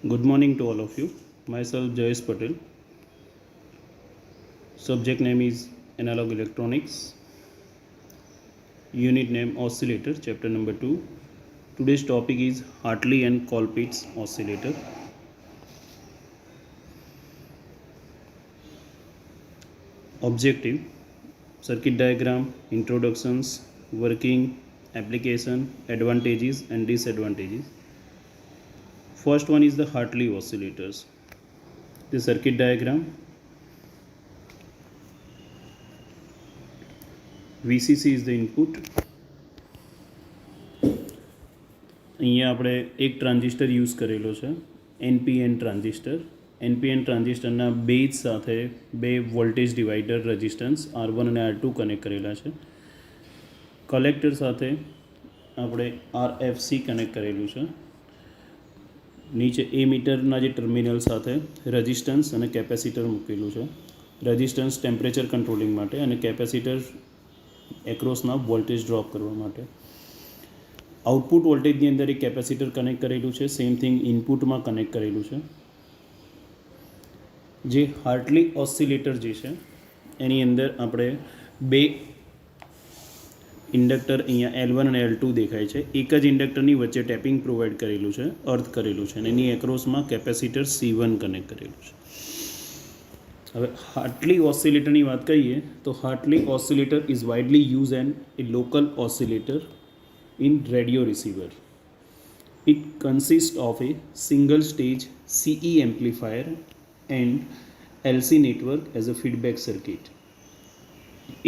Good morning to all of you. Myself Jayesh Patel. Subject name is Analog Electronics. Unit name Oscillator, chapter number 2. Today's topic is Hartley and Colpitt's oscillator. Objective: circuit diagram, introductions, working, application, advantages and disadvantages. First one is the Hartley oscillators. The circuit diagram. VCC is the input. અહીંયા આપણે એક transistor use કરેલો છે, NPN transistor. NPN ટ્રાન્ઝિસ્ટરના base સાથે બે voltage divider resistance R1 અને R2 connect કરેલા છે. કલેક્ટર સાથે આપણે RFC કનેક્ટ કરેલું છે. નીચે એ મીટરના જે ટર્મિનલ સાથે રેઝિસ્ટન્સ અને કેપેસિટર મૂકેલું છે. રેઝિસ્ટન્સ ટેમ્પરેચર કંટ્રોલિંગ માટે અને કેપેસિટર એક્રોસના વોલ્ટેજ ડ્રોપ કરવા માટે. આઉટપુટ વોલ્ટેજની અંદર એક કેપેસિટર કનેક્ટ કરેલું છે, સેમ થિંગ ઇનપુટમાં કનેક્ટ કરેલું છે. જે હાર્ટલી ઓસિલેટર જે છે એની અંદર આપણે બે ઇન્ડક્ટર અહીંયા L1 અને L2 દેખાય છે. એક જ ઇન્ડક્ટરની વચ્ચે ટેપિંગ પ્રોવાઈડ કરેલું છે, અર્થ કરેલું છે, અને એની એક્રોસમાં કેપેસિટર C1 કનેક્ટ કરેલું છે. હવે હાર્ટલી ઓસિલેટરની વાત કરીએ તો Hartley oscillator is widely use and a local oscillator in radio receiver. It consists of a single stage CE amplifier and LC network as a feedback circuit.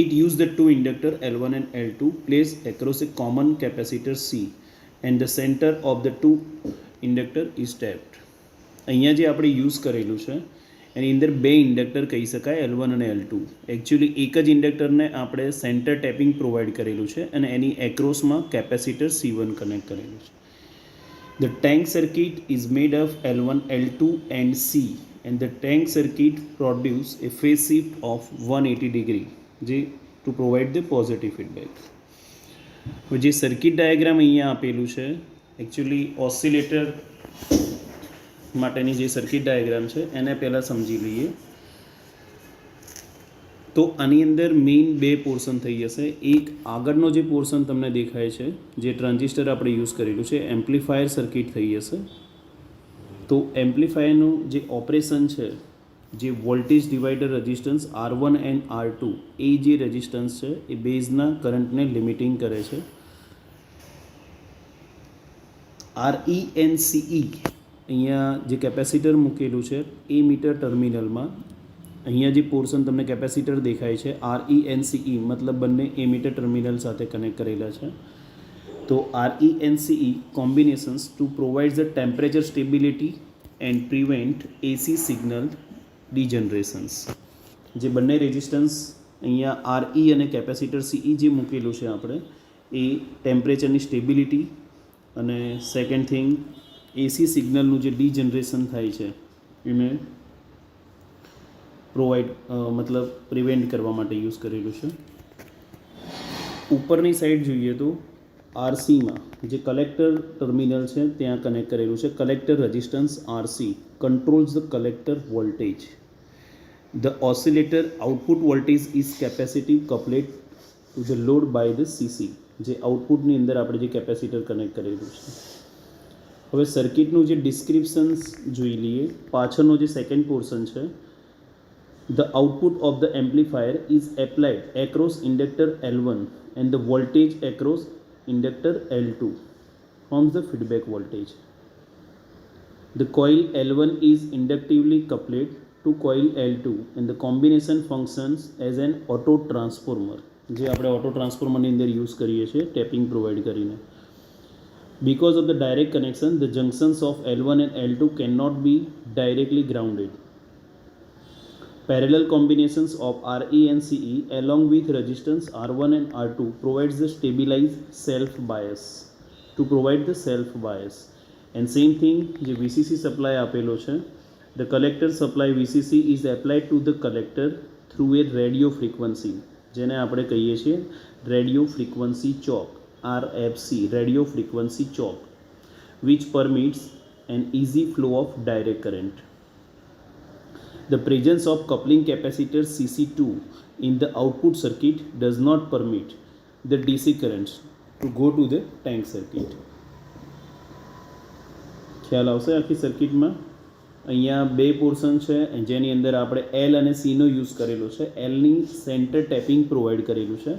It uses the two inductor L1 and L2 placed across a common capacitor C and the center of the two inductor is tapped. અહીંયા જે આપણે use કરેલું છે એની અંદર બે inductor કહી શકાય, L1 અને L2. એકચ્યુઅલી એક જ ઇન્ડક્ટરને આપણે સેન્ટર ટેપિંગ પ્રોવાઈડ કરેલું છે અને એની એક્રોસમાં કેપેસિટર C1 કનેક્ટ કરેલું છે. The tank circuit is made of L1, L2 and C and the tank circuit produce a phase shift of 180 degree જે to provide the positive feedback. હવે જે circuit diagram અહીંયા આપેલું છે એકચ્યુઅલી ઓસિલેટર માટેની જે સર્કિટ ડાયાગ્રામ છે એને પહેલાં સમજી લઈએ. તો આની અંદર મેઇન બે પોર્શન થઈ જશે. એક આગળનો જે પોર્શન તમને દેખાય છે જે ટ્રાન્ઝિસ્ટર આપણે યુઝ કરેલું છે એમ્પ્લીફાયર સર્કિટ થઈ જશે. તો એમ્પ્લીફાયરનું જે ઓપરેશન છે, જે voltage divider resistance R1 and R2 એ જે રેઝિસ્ટન્સ છે એ બેઝના કરંટને લિમિટિંગ કરે છે. RENCE અહીંયા જે કેપેસિટર મૂકેલું છે એ મીટર ટર્મિનલમાં અહીંયા જે પોર્શન તમને કેપેસિટર દેખાય છે RENCE મતલબ બંને એ મીટર ટર્મિનલ સાથે કનેક્ટ કરેલા છે. તો RENCE combinations to provide the temperature stability and prevent AC signal degenerations. જે બંને રેઝિસ્ટન્સ અહીંયા RE અને કેપેસિટર CE જે મૂકેલું છે આપણે એ ટેમ્પરેચરની સ્ટેબિલિટી અને સેકન્ડ થિંગ AC સિગ્નલનું જે ડીજનરેશન થાય છે એને પ્રોવાઈડ મતલબ પ્રિવેન્ટ કરવા માટે યુઝ કરેલું છે. ઉપરની સાઈડ જોઈએ તો RCમાં જે કલેક્ટર ટર્મિનલ છે ત્યાં કનેક્ટ કરેલું છે. Collector resistance RC controls the collector voltage. The oscillator output voltage is capacitive coupled to the load by the CC. જે આઉટપુટની અંદર આપણે જે કેપેસિટર કનેક્ટ કરેલું છે. હવે સર્કિટનું જે ડિસ્ક્રિપ્શન્સ જોઈ લઈએ. પાછળનો જે સેકન્ડ પોર્શન છે, the output of the amplifier is applied across inductor L1 and the voltage across inductor L2 forms the feedback voltage. The coil L1 is inductively coupled to coil L2 and the combination functions as an auto transformer. જે આપણે auto ટ્રાન્સફોર્મરની અંદર use કરીએ છીએ tapping provide કરીને. Because of the direct connection, the junctions of L1 and L2 cannot be directly grounded. Parallel combinations of RE and CE along with resistance R1 and R2 provides the stabilized self bias to provide the self bias. And same thing, the VCC supply આપેલો છે. The collector supply VCC is applied to the collector through a radio frequency જેને આપણે કહીએ છીએ radio frequency choke. RFC, radio frequency choke, which permits and easy flow of direct current. The presence of coupling capacitor CC2 in the output circuit does not permit the DC currents to go to the tank circuit. ખ્યાલ આવશે આખી સર્કિટમાં. અહીંયા બે portion છે જેની અંદર આપણે એલ અને સીનો યુઝ કરેલો છે. એલની સેન્ટર ટેપિંગ પ્રોવાઈડ કરેલું છે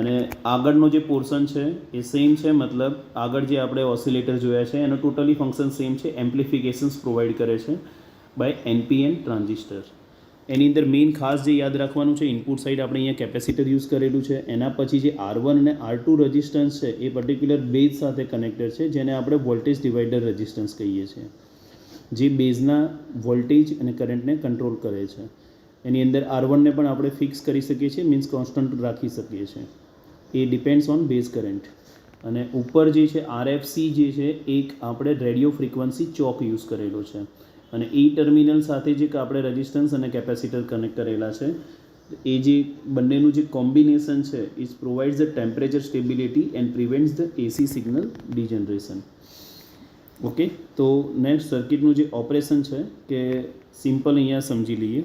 અને આગળનો જે પોર્શન છે એ સેમ છે, મતલબ આગળ જે આપણે ઓસિલેટર જોયા છે એનો ટોટલી ફંક્શન સેમ છે. એમ્પ્લિફિકેશન્સ પ્રોવાઈડ કરે છે બાય એનપીએન ટ્રાન્ઝિસ્ટર. એની અંદર મેઇન ખાસ જે યાદ રાખવાનું છે, ઇનપુટ સાઇડ આપણે અહીંયા કેપેસિટર યુઝ કરેલું છે. એના પછી જે R1 અને R2 રેઝિસ્ટન્સ છે એ પર્ટિક્યુલર બેઝ સાથે કનેક્ટેડ છે, જેને આપણે વોલ્ટેજ ડિવાઈડર રેઝિસ્ટન્સ કહીએ છીએ, જે બેઝના વોલ્ટેજ અને કરંટને કંટ્રોલ કરે છે. એની અંદર R1ને પણ આપણે ફિક્સ કરી શકીએ છીએ, મીન્સ કોન્સ્ટન્ટ રાખી શકીએ છીએ. એ ડિપેન્ડ્સ ઓન બેઝ કરંટ. અને ઉપર જે છે RFC જે છે એક આપણે રેડિયો ફ્રીક્વન્સી ચોક યુઝ કરેલો છે. અને એ ટર્મિનલ સાથે જે આપણે રેઝિસ્ટન્સ અને કેપેસિટર કનેક્ટ કરેલા છે, એ જે બંનેનું જે કોમ્બિનેશન છે is provides the temperature stability and prevents the AC signal degeneration. Okay, તો નેક્સ્ટ સર્કિટનું જે ઓપરેશન છે કે સિમ્પલ અહીંયા સમજી લઈએ.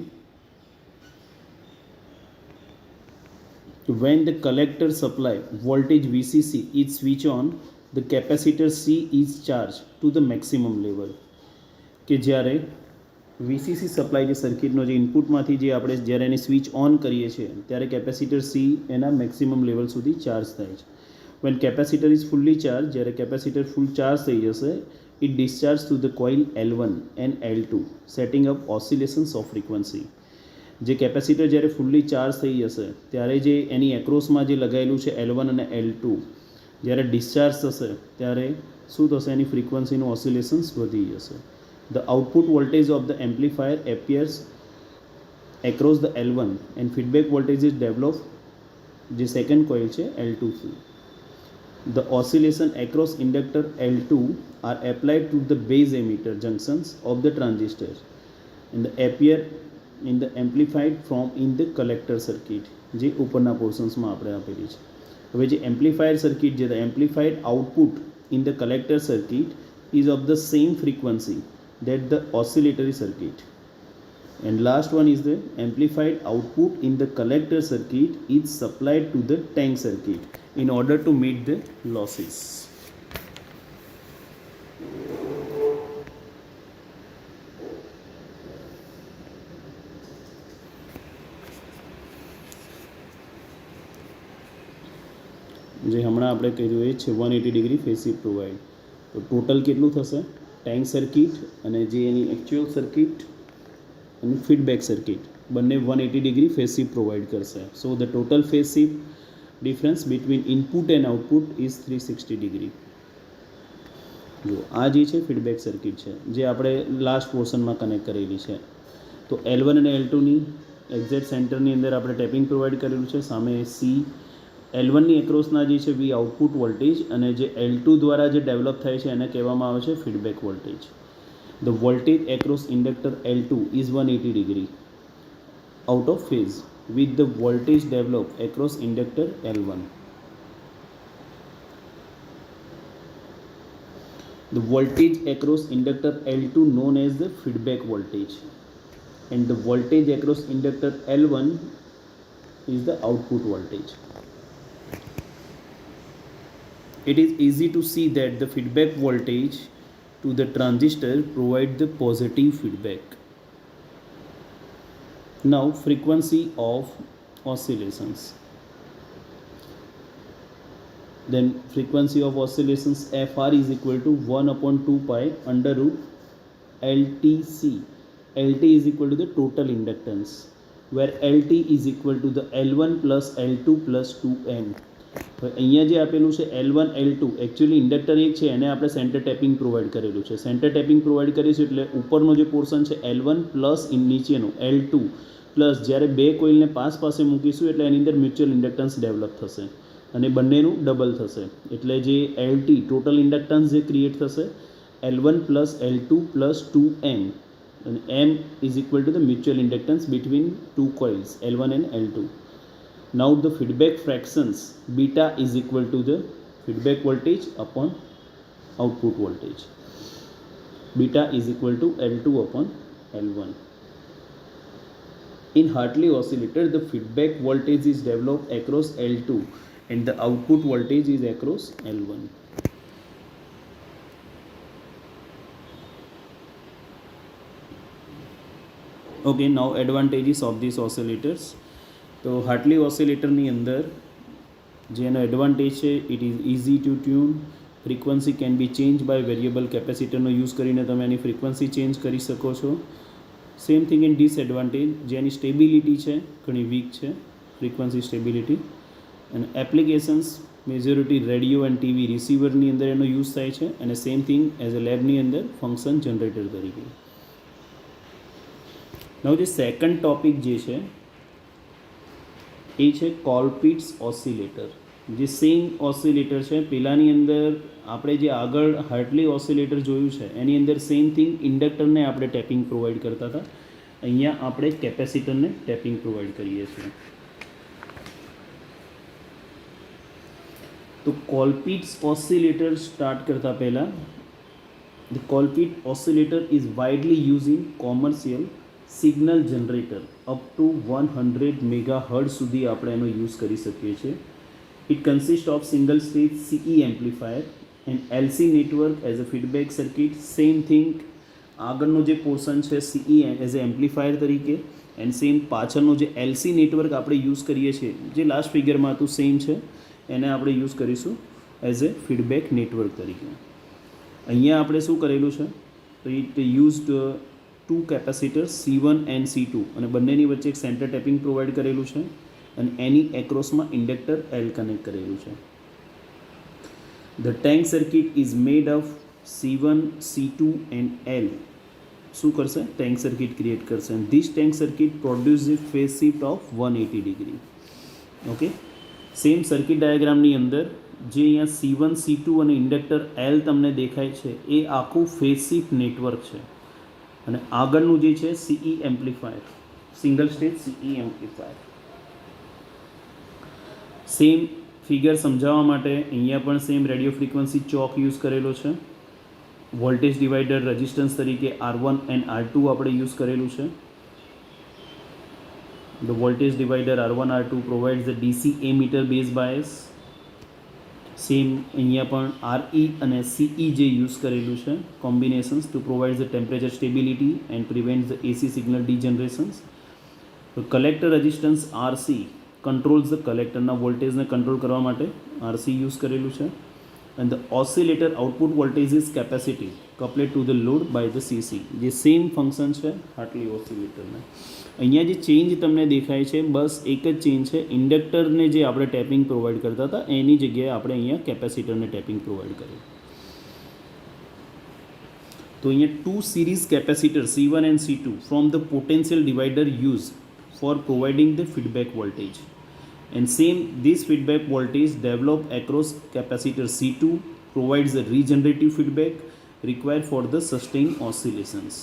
When the collector supply voltage VCC is switched on, the capacitor C is charged to the maximum level. કે જ્યારે વીસીસી સપ્લાય જે સર્કિટનો જે ઇનપુટમાંથી જે આપણે જ્યારે એને સ્વિચ ઓન કરીએ છીએ ત્યારે કેપેસિટર સી એના મેક્સિમમ લેવલ સુધી ચાર્જ થાય છે. When capacitor is fully charge, જ્યારે કેપેસિટર ફૂલ ચાર્જ થઈ જશે, it discharge to the coil L1 and L2 setting up oscillations of frequency. જે કેપેસિટર જ્યારે ફૂલ્લી ચાર્જ થઈ જશે ત્યારે જે એની એક્રોસમાં જે લગાવેલું છે L1 અને L2, જ્યારે ડિસ્ચાર્જ થશે ત્યારે શું થશે, એની ફ્રીક્વન્સીનું ઓસિલેશન્સ વધી જશે. The output voltage of the amplifier appears across the L1 and feedback voltage is developed જે સેકન્ડ કોઇલ છે L2 થી. The oscillation across inductor L2 are applied to the base emitter junctions of the transistor and the appear in the amplified from in the collector circuit જે ઉપરના પોર્શન્સમાં આપણે આપેલી છે. હવે જે એમ્પ્લીફાયર સર્કિટ જે amplified output in the collector circuit is of the same frequency that the oscillatory circuit. And last one is the amplified output in the collector circuit is supplied to the tank circuit in order to meet the losses. જે હમણાં આપણે કહ્યું એ છે 180 degree phase shift provide. તો total કેટલું થશે? Tank circuit અને જે એની એકચ્યુઅલ સર્કિટ અને ફીડબેક સર્કિટ બંને 180 ડિગ્રી ફેઝ શિફ્ટ પ્રોવાઈડ કરશે. So the total phase shift difference between input and output is 360 degree. જો આ જે છે ફીડબેક સર્કિટ છે જે આપણે લાસ્ટ પોર્શનમાં કનેક્ટ કરેલી છે. તો L1 અને L2ની એક્ઝેક્ટ સેન્ટરની અંદર આપણે ટેપિંગ પ્રોવાઈડ કરેલું છે. સામે સી L1ની એક્રોસના જે છે વી આઉટપુટ વોલ્ટેજ અને જે L2 દ્વારા જે ડેવલપ થાય છે એને કહેવામાં આવે છે feedback voltage. The voltage across inductor L2 is 180 degree out of phase with the voltage developed across inductor L1. The voltage across inductor L2 known as the feedback voltage and the voltage across inductor L1 is the output voltage. It is easy to see that the feedback voltage to the transistor provide the positive feedback. Now frequency of oscillations. Then frequency of oscillations FR is equal to 1/2 pi under root LTC. LT is equal to the total inductance, where LT is equal to the L1 plus L2 plus 2N. અહીંયા જે આપેલું છે L1 L2 actually inductor એક છે એને આપણે centre tapping provide કરેલું છે. સેન્ટર ટેપિંગ પ્રોવાઈડ કરીશું એટલે ઉપરનો જે પોર્શન છે L1 પ્લસ નીચેનો L2 પ્લસ જ્યારે બે કોઇલને પાસે મૂકીશું એટલે એની અંદર મ્યુચ્યુઅલ ઇન્ડક્ટન્સ ડેવલપ થશે અને બંનેનું ડબલ થશે. એટલે જે LT ટોટલ ઇન્ડક્ટન્સ જે ક્રિએટ થશે L1 plus L2 plus 2N and M is equal to the mutual inductance between two coils L1 and L2. Now the feedback fractions beta is equal to the feedback voltage upon output voltage. beta is equal to L2 upon L1. In Hartley oscillator, the feedback voltage is developed across L2 and the output voltage is across L1. Okay, now advantages of these oscillators. તો હાર્ટલી ઓસિલેટરની અંદર જેનો advantage છે, it is easy to tune, frequency can be change by variable કેપેસિટરનો use કરીને તમે એની frequency change કરી શકો છો. સેમ થિંગ ઇન ડિસએડવાન્ટેજ, જેની સ્ટેબિલિટી છે ઘણી વીક છે, ફ્રીક્વન્સી સ્ટેબિલિટી. અને applications majority radio and TV રિસીવરની અંદર એનો યુઝ થાય છે, અને સેમ થિંગ એઝ અ લેબની અંદર ફંક્શન જનરેટર તરીકે. નવ જે સેકન્ડ ટોપિક જે છે એ છે કોલપિટ્સ ઓસિલેટર. જે સેમ ઓસિલેટર છે, પહેલાંની અંદર આપણે જે આગળ હાર્ટલી ઓસિલેટર જોયું છે એની અંદર સેમ થિંગ ઇન્ડક્ટરને આપણે ટેપિંગ પ્રોવાઈડ કરતા હતા, અહીંયા આપણે કેપેસિટરને ટેપિંગ પ્રોવાઈડ કરીએ છીએ. તો કોલપિટ્સ ઓસિલેટર સ્ટાર્ટ કરતાં પહેલાં, the Colpitts oscillator is widely use in commercial signal generator up to 100 megahertz સુધી આપણે એનો યુઝ કરી શકીએ છીએ. It consist of single stage CE amplifier and LC network as a feedback circuit. Same thing આગળનો જે પોર્શન છે CE as a amplifier તરીકે, એન્ડ સેમ પાછળનો જે LC નેટવર્ક આપણે યુઝ કરીએ છીએ, જે લાસ્ટ ફિગરમાં હતું સેમ છે, એને આપણે યુઝ કરીશું એઝ અ ફીડબેક નેટવર્ક તરીકે. અહીંયા આપણે શું કરેલું છે, તો it used 2 capacitors C1 and C2, અને બંનેની વચ્ચે એક સેન્ટર ટેપિંગ પ્રોવાઈડ કરેલું છે, અને એની એક્રોસમાં ઇન્ડક્ટર L કનેક્ટ કરેલું છે. The tank circuit is made of C1, C2 and L. શું કરશે? ટેંક સર્કિટ ક્રિએટ કરશે, and this tank circuit produce phase shift of 180 degree. Okay, same circuit ડાયાગ્રામની અંદર જે અહીંયા C1, C2 અને ઇન્ડક્ટર L તમને દેખાય છે, એ આખું ફેઝ શિફ્ટ નેટવર્ક છે. અને આગળનું જે છે CE amplifier, single stage CE amplifier. Same figure સમજાવવા માટે અહીંયા પણ same radio frequency choke use કરેલો છે. વોલ્ટેજ ડિવાઈડર રેઝિસ્ટન્સ તરીકે R1 એન્ડ R2 આપણે યુઝ કરેલું છે. The voltage divider R1 R2 provides the DC emitter base bias. Same અહીંયા પણ RE અને CE જે યુઝ કરેલું છે combinations to provide the temperature stability and prevent the AC signal degenerations. Collector resistance RC controls the કલેક્ટરના વોલ્ટેજને control કરવા માટે RC યુઝ કરેલું છે. And the oscillator output voltage is capacity coupled to the load by the CC. જે same function છે હાર્ટલી ઓસિલેટરના. અહીંયા જે ચેન્જ તમને દેખાય છે, બસ એક જ ચેન્જ છે, ઇન્ડક્ટરને જે આપણે ટેપિંગ પ્રોવાઈડ કરતા હતા એની જગ્યાએ આપણે અહીંયા કેપેસિટરને ટેપિંગ પ્રોવાઈડ કર્યું. તો અહીંયા 2 series capacitor C1 and C2 from the potential divider use for providing the feedback voltage, and same this feedback voltage develop across capacitor C2 provides the regenerative feedback required for the sustained oscillations.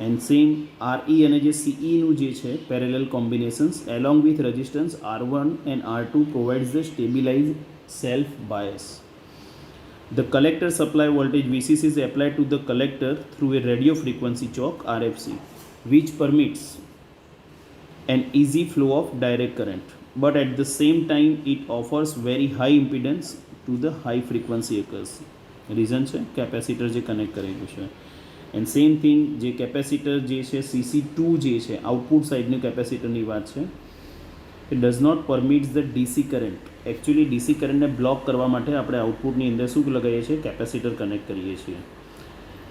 And same RE અને જે CE નું જે છે parallel combinations along with resistance R1 and R2 provides the stabilized self bias. The collector supply voltage VCC is applied to the collector through a radio frequency choke RFC, which permits an easy flow of direct current, but at the same time it offers very high impedance to the high frequency echoes. Reason છે capacitor જે connect કરેલું છે. And same thing જે capacitor જે છે CC2 જે છે output સાઇડની કેપેસિટરની વાત છે, it does not permits the DC current. Actually DC કરંટને બ્લોક કરવા માટે આપણે આઉટપુટની અંદર શું લગાવીએ છીએ? કેપેસિટર કનેક્ટ કરીએ છીએ.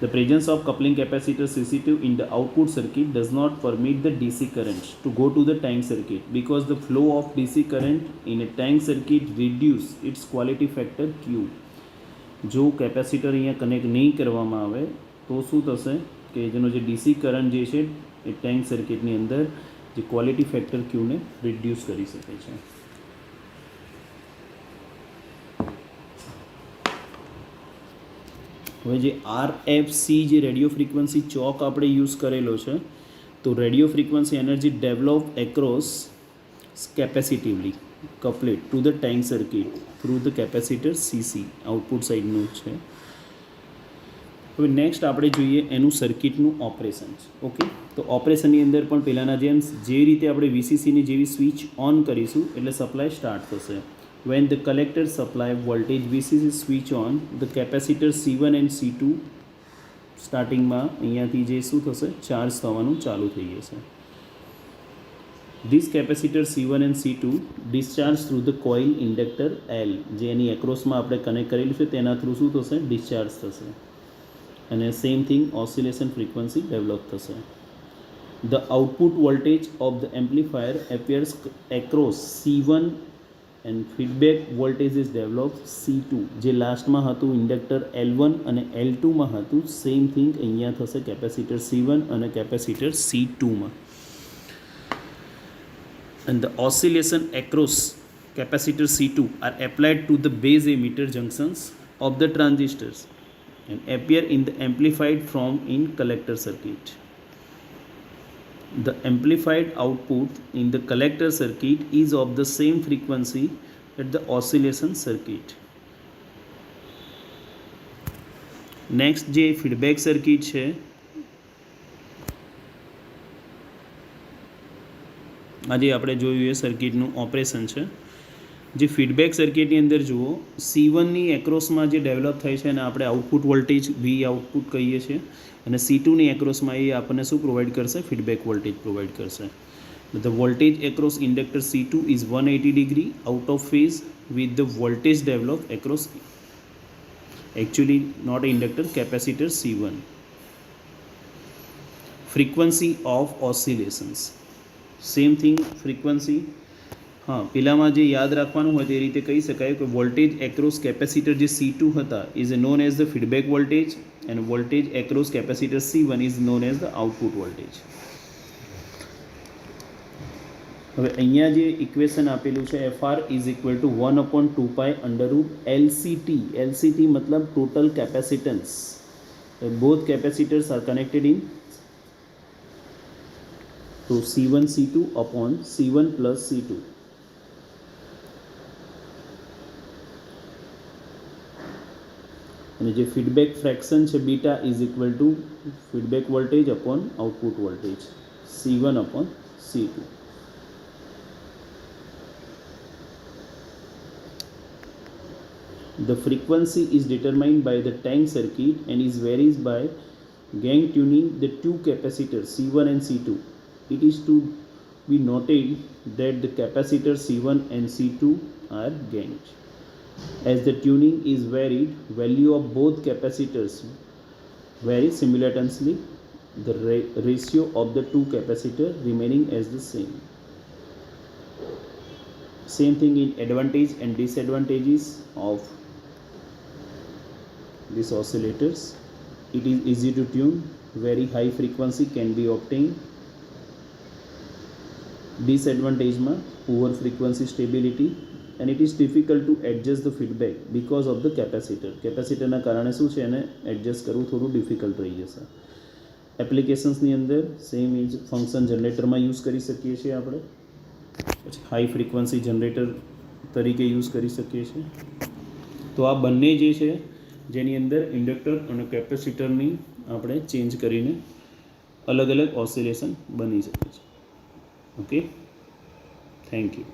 The presence of coupling capacitor CC2 in the output circuit does not permit the DC current to go to the tank circuit because the flow of DC current in a tank circuit reduce its quality factor Q. જો capacitor અહીંયા connect નહીં કરવામાં આવે તો શું થશે કે જેનો જે DC કરંટ જે છે એ ટેન્ક સર્કિટની અંદર જે ક્વોલિટી ફેક્ટર Qને રિડ્યુસ કરી શકે છે. હવે જે RFC જે રેડિયો ફ્રીક્વન્સી ચોક આપણે યુઝ કરેલો છે, તો radio frequency energy develop across capacitively coupled to the tank circuit through the capacitor CC output સાઇડનું છે. હવે નેક્સ્ટ આપણે જોઈએ એનું સર્કિટનું ઓપરેશન. ઓકે, તો ઓપરેશનની અંદર પણ પહેલાંના જેમ જે રીતે આપણે વીસીસીની જેવી સ્વિચ ઓન કરીશું એટલે સપ્લાય સ્ટાર્ટ થશે. When the collector supply voltage VCC switch on the capacitor C1 and C2 સ્ટાર્ટિંગમાં અહીંયાથી જે શું થશે ચાર્જ થવાનું ચાલુ થઈ જશે. This capacitor C1 and C2 discharge through the coil inductor L, જે એની એક્રોસમાં આપણે કનેક્ટ કરેલું છે તેના થ્રુ શું થશે ડિસ્ચાર્જ થશે અને same thing oscillation frequency develop થશે. The output voltage of the amplifier appears across C1 and feedback voltage is develop C2, જે લાસ્ટમાં હતું ઇન્ડક્ટર L1 અને L2માં હતું સેમ થિંગ અહીંયા થશે કેપેસિટર C1 અને capacitor C2માં. And the oscillation across capacitor C2 are applied to the base emitter junctions of the transistors and appear in the amplified form in collector circuit. The amplified output in the collector circuit is of the same frequency as the oscillation circuit. Next જે feedback circuit છે આજે આપણે જોયું એ સર્કિટનું operation છે. જે feedback સર્કિટની અંદર જુઓ C1ની એક્રોસમાં જે ડેવલપ થાય છે એને આપણે આઉટપુટ વોલ્ટેજ V આઉટપુટ કહીએ છીએ અને C2ની એક્રોસમાં એ આપણને શું પ્રોવાઈડ કરશે ફીડબેક વોલ્ટેજ પ્રોવાઈડ કરશે. The voltage across inductor C2 is 180 degree out of phase with the voltage develop across actually not inductor capacitor C1. Frequency of oscillations, same thing frequency. હા, પેલામાં જે યાદ રાખવાનું હોય તે રીતે કહી શકાય કે વોલ્ટેજ એક્રોસ કેપેસિટર જે C2 હતા is known as the feedback voltage and voltage across capacitor C1 is known as the output voltage. હવે અહીંયા જે ઇક્વેશન આપેલું છે FR is equal to 1/2π √LCT. LCT મતલબ total capacitance. Both capacitors are connected in તો C1 C2 upon C1 plus C2. અને જે feedback fraction છે beta is equal to feedback voltage upon output voltage C1 upon C2. The frequency is determined by the tank circuit and is varies by gang tuning the two capacitors C1 and C2. It is to be noted that the capacitors C1 and C2 are ganked. As the tuning is varied, value of both capacitors vary simultaneously. The ratio of the two capacitors remaining as the same. Same thing in advantage and disadvantages of these oscillators. It is easy to tune. Very high frequency can be obtained. Disadvantage માં poor frequency stability and it is difficult to adjust the feedback because of the capacitor. કેપેસિટરના કારણે શું છે એને adjust કરવું થોડું difficult રહી જશે. એપ્લિકેશન્સની અંદર સેમ ઇજ ફંક્શન જનરેટરમાં યુઝ કરી શકીએ છીએ આપણે, પછી હાઈ ફ્રીક્વન્સી જનરેટર તરીકે યુઝ કરી શકીએ છીએ. તો આ બંને જે છે જેની અંદર ઇન્ડક્ટર અને કેપેસિટરની આપણે ચેન્જ કરીને અલગ અલગ ઓસિલેશન બની શકે છે. Okay, thank you.